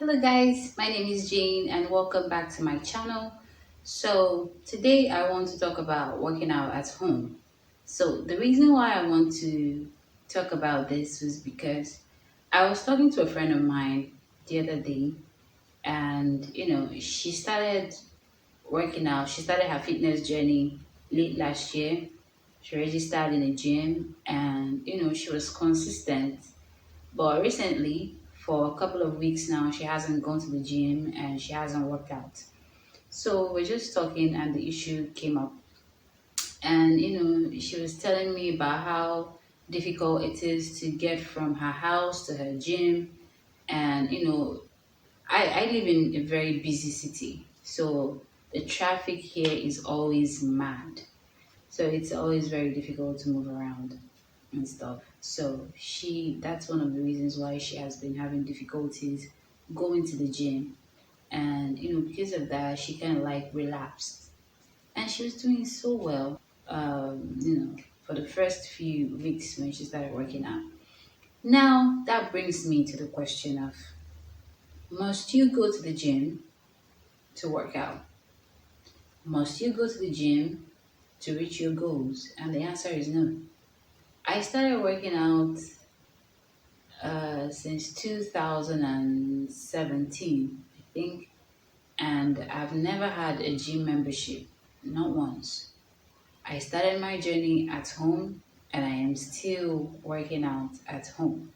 Hello guys, my name is Jane and welcome back to my channel. So today I want to talk about working out at home. So the reason why I want to talk about this was because I was talking to a friend of mine the other day, and she started working out. She started her fitness journey late last year. She registered in a gym, and she was consistent, but recently, for a couple of weeks now, she hasn't gone to the gym and she hasn't worked out. So we're just talking, and the issue came up. And she was telling me about how difficult it is to get from her house to her gym. And I live in a very busy city. So the traffic here is always mad. So it's always very difficult to move around and stuff. So that's one of the reasons why she has been having difficulties going to the gym. And because of that, she kind of like relapsed. And she was doing so well, for the first few weeks when she started working out. Now that brings me to the question of, must you go to the gym to work out? Must you go to the gym to reach your goals? And the answer is no. I started working out since 2017, I think, and I've never had a gym membership, not once. I started my journey at home and I am still working out at home.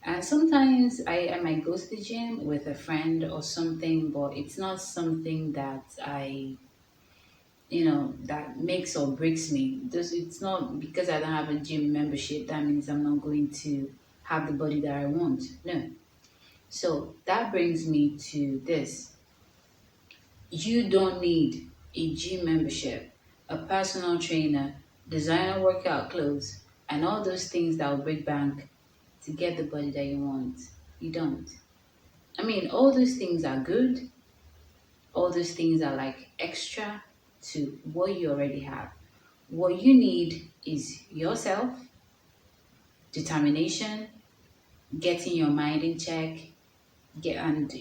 And sometimes I might go to the gym with a friend or something, but it's not something that that makes or breaks me. It's not because I don't have a gym membership, that means I'm not going to have the body that I want. No. So that brings me to this. You don't need a gym membership, a personal trainer, designer workout clothes, and all those things that will break bank to get the body that you want. You don't. I mean, all those things are good. All those things are like extra to what you already have. What you need is yourself, determination, getting your mind in check, and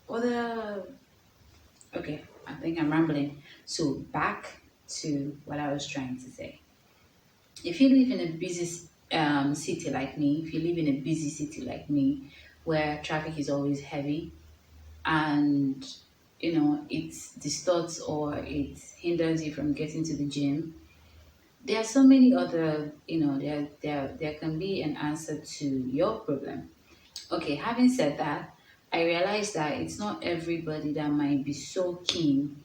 other. Okay, I think I'm rambling. So back to what I was trying to say. If you live in a busy city like me, if you live in a busy city like me, where traffic is always heavy, and it distorts or it hinders you from getting to the gym, there are so many other, there can be an answer to your problem. Okay, having said that, I realize that it's not everybody that might be so keen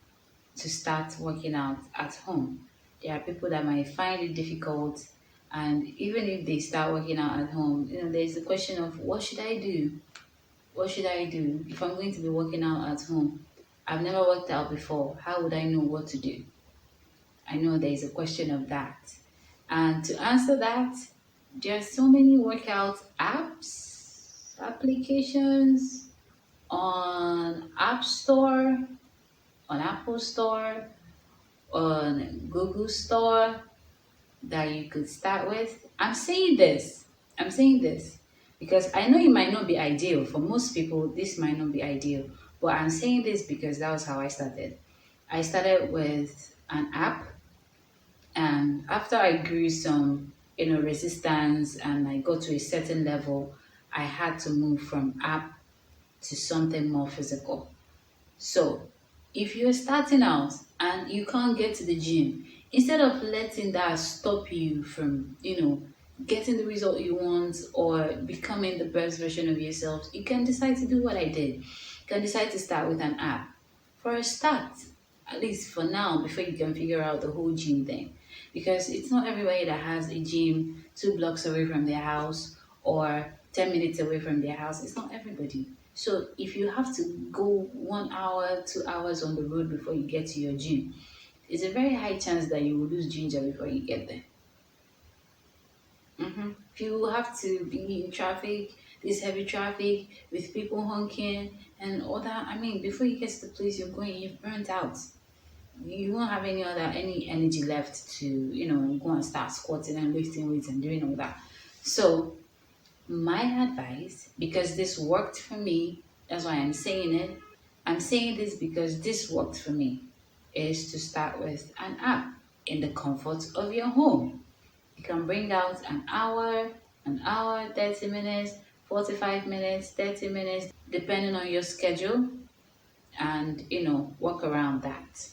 to start working out at home. There are people that might find it difficult, and even if they start working out at home, there's the question of, what should I do? What should I do if I'm going to be working out at home? I've never worked out before. How would I know what to do? I know there is a question of that. And to answer that, there are so many workout apps, applications on App Store, on Apple Store, on Google Store that you could start with. I'm saying this because I know it might not be ideal. For most people, this might not be ideal. But I'm saying this because that was how I started. I started with an app, and after I grew some, resistance, and I got to a certain level, I had to move from app to something more physical. So, if you're starting out and you can't get to the gym, instead of letting that stop you from, getting the result you want or becoming the best version of yourself, you can decide to do what I did. You can decide to start with an app for a start, at least for now, before you can figure out the whole gym thing. Because it's not everybody that has a gym 2 blocks away from their house or 10 minutes away from their house. It's not everybody. So if you have to go 1 hour, 2 hours on the road before you get to your gym, it's a very high chance that you will lose ginger before you get there. If you have to be in traffic, this heavy traffic with people honking and all that, I mean, before you get to the place you're going, you've burnt out. You won't have any energy left to go and start squatting and lifting weights and doing all that. So My advice, because this worked for me, that's why I'm saying it. I'm saying this because this worked for me, is to start with an app in the comfort of your home. You can bring out an hour, 30 minutes, 45 minutes, 30 minutes, depending on your schedule, and work around that.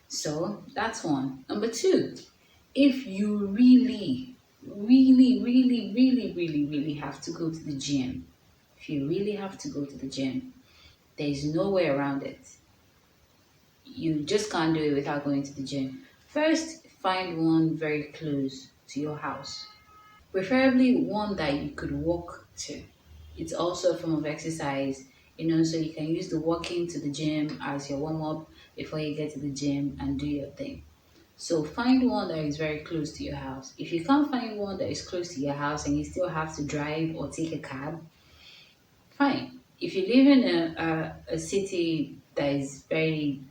So that's one. Number two, if you really have to go to the gym, if you really have to go to the gym, there is no way around it. You just can't do it without going to the gym. First, find one very close to your house, preferably one that you could walk to. It's also a form of exercise, so you can use the walking to the gym as your warm up before you get to the gym and do your thing. So find one that is very close to your house. If you can't find one that is close to your house and you still have to drive or take a cab, fine. If you live in a city that is very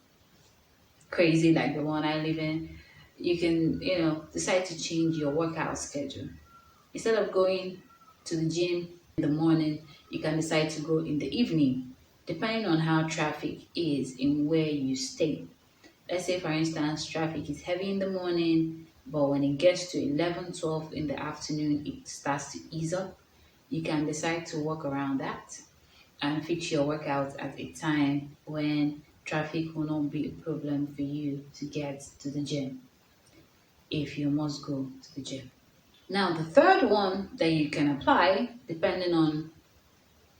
crazy like the one I live in, you can, decide to change your workout schedule. Instead of going to the gym in the morning, you can decide to go in the evening, depending on how traffic is in where you stay. Let's say, for instance, traffic is heavy in the morning, but when it gets to 11, 12 in the afternoon, it starts to ease up. You can decide to work around that and fix your workout at a time when traffic will not be a problem for you to get to the gym if you must go to the gym. Now, the third one that you can apply, depending on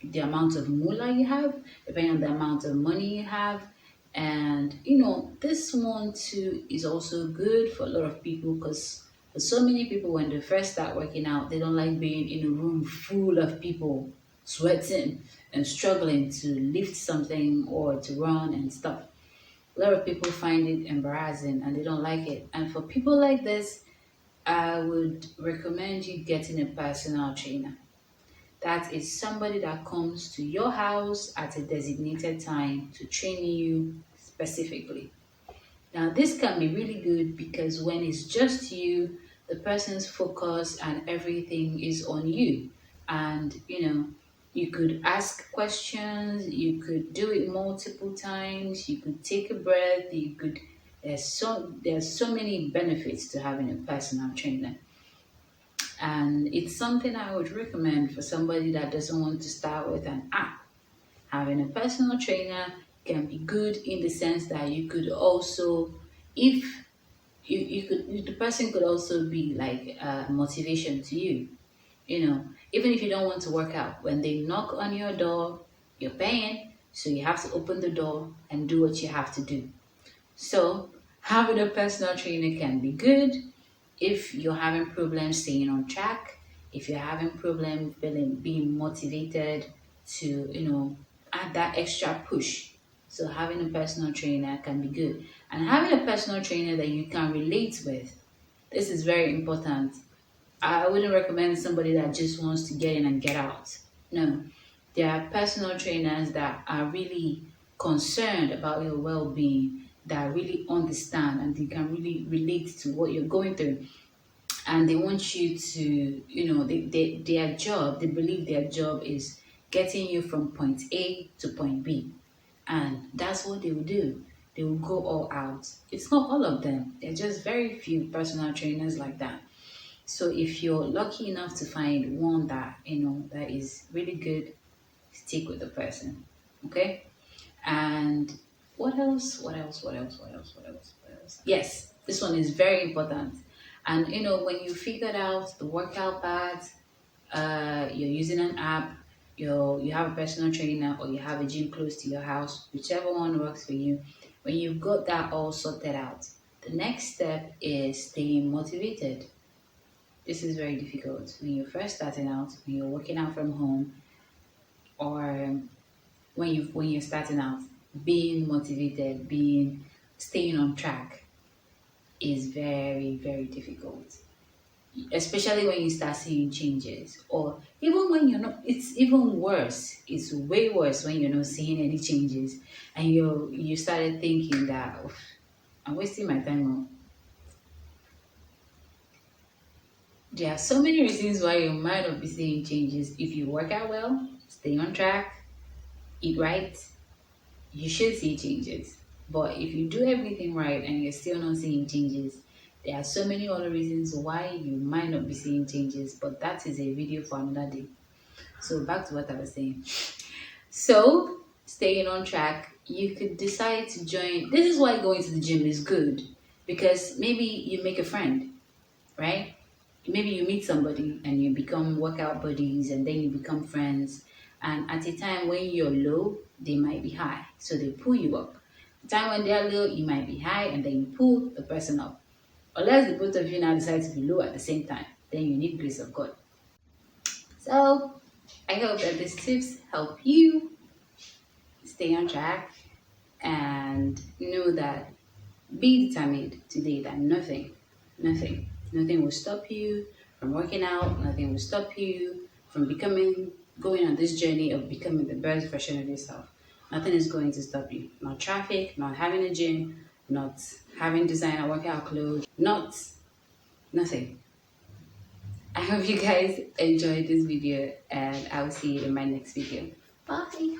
the amount of moolah you have, depending on the amount of money you have. And this one too is also good for a lot of people because for so many people, when they first start working out, they don't like being in a room full of people sweating and struggling to lift something or to run and stuff. A lot of people find it embarrassing and they don't like it. And for people like this, I would recommend you getting a personal trainer. That is somebody that comes to your house at a designated time to train you specifically. Now, this can be really good because when it's just you, the person's focus and everything is on you. And, you could ask questions, you could do it multiple times, you could take a breath, there's so many benefits to having a personal trainer. And it's something I would recommend for somebody that doesn't want to start with an app. Having a personal trainer can be good in the sense that you could also, if the person could also be like a motivation to you. Even if you don't want to work out, when they knock on your door, you're paying, so you have to open the door and do what you have to do. So having a personal trainer can be good if you're having problems staying on track, if you're having problem being motivated to, add that extra push. So having a personal trainer can be good. And having a personal trainer that you can relate with, this is very important. I wouldn't recommend somebody that just wants to get in and get out. No, there are personal trainers that are really concerned about your well-being, that really understand and they can really relate to what you're going through. And they want you to, their job, they believe their job is getting you from point A to point B. And that's what they will do. They will go all out. It's not all of them. There are just very few personal trainers like that. So if you're lucky enough to find one that that is really good, stick with the person. Okay? And what else? What else? What else? What else? What else? What else? Yes, this one is very important. And when you figured out the workout part, you're using an app, you have a personal trainer, or you have a gym close to your house, whichever one works for you. When you've got that all sorted out, the next step is staying motivated. This is very difficult when you're first starting out, when you're working out from home, or when you're starting out. Being motivated, being staying on track is very, very difficult, especially when you start seeing changes, or even when you're not. It's even worse, it's way worse when you're not seeing any changes and you started thinking that, I'm wasting my time. There are so many reasons why you might not be seeing changes. If you work out well, stay on track, eat right, you should see changes. But if you do everything right and you're still not seeing changes, there are so many other reasons why you might not be seeing changes. But that is a video for another day. So back to what I was saying. So staying on track, you could decide to join. This is why going to the gym is good, because maybe you make a friend, right? Maybe you meet somebody and you become workout buddies, and then you become friends. And at a time when you're low, they might be high, so they pull you up. The time when they're low, you might be high, and then you pull the person up. Unless the both of you now decide to be low at the same time, then you need grace of God. So I hope that these tips help you stay on track and know that, be determined today that nothing will stop you from working out, nothing will stop you from going on this journey of becoming the best version of yourself. Nothing is going to stop you. Not traffic, not having a gym, not having designer workout clothes, nothing. I hope you guys enjoyed this video, and I will see you in my next video. Bye.